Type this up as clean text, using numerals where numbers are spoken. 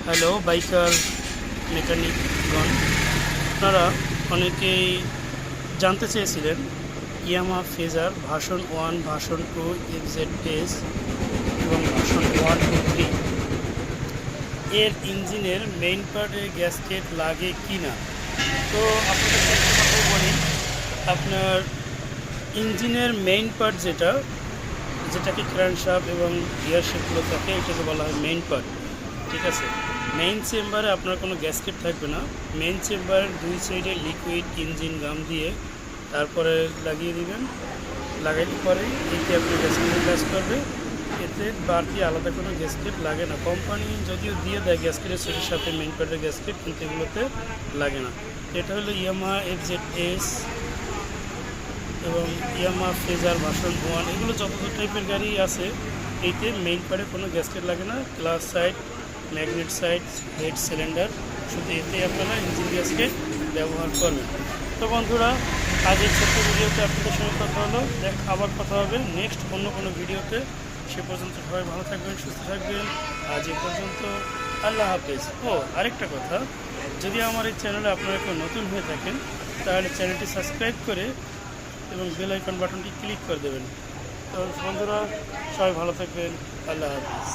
Hello biker মেকানিকগণ, আপনারা অনেকেই জানতে চেয়েছিলেন Yamaha phasor version 1, version 2, FZS এবং ভার্সন 1, 2, 3 এর ইঞ্জিনের মেইন পার্টে গ্যাসকেট লাগে কি না। তো আপনাদের একটা কথা বলি, আপনার ইঞ্জিনের মেইন পার্ট যেটাকে ক্র্যাঙ্কশাফট এবং গিয়ার শেপগুলো থাকে, এটাকে বলা হয় মেইন পার্ট। ঠিক আছে, মেইন চেম্বারে আপনার কোনো গ্যাসকেট থাকবে না। মেইন চেম্বারের দুই সাইডে লিকুইড ইঞ্জিন গাম দিয়ে তারপরে লাগিয়ে দিবেন। লাগাইলে পরে এতে আপনার গ্যাসকেটের কাজ করবে। এতে বাড়তি আলাদা কোনো গ্যাসকেট লাগে না। কোম্পানি যদিও দিয়ে দেয় গ্যাসকেটের সেটের সাথে মেইন পার্টের গ্যাসকেট, কিন্তু এগুলোতে লাগে না। এটা হলো ইয়ামাহা এফজেডএস এবং ইয়ামাহা ফেজার ভার্সন 1, এগুলো যত টাইপের গাড়ি আছে এইতে মেইন পার্টে কোনো গ্যাসকেট লাগে না। Class side, magnet side, head cylinder, শুধু এতে আপনারা ইঞ্জিন গ্যাসকেট ব্যবহার করবেন। তো বন্ধুরা, আজকের ছোট্ট ভিডিওতে আপনাদের সঙ্গে কথা হলো, আবার কথা হবে নেক্সট অন্য কোনো ভিডিওতে। সে পর্যন্ত সবাই ভালো থাকবেন, সুস্থ থাকবেন। আজ এ পর্যন্ত, আল্লাহ হাফেজ। আরেকটা কথা, যদি আমার এই চ্যানেলে আপনারা কেউ নতুন হয়ে থাকেন তাহলে চ্যানেলটি সাবস্ক্রাইব করে এবং বেল আইকন বাটনটি ক্লিক করে দেবেন। তো বন্ধুরা, সবাই ভালো থাকবেন, আল্লাহ হাফেজ।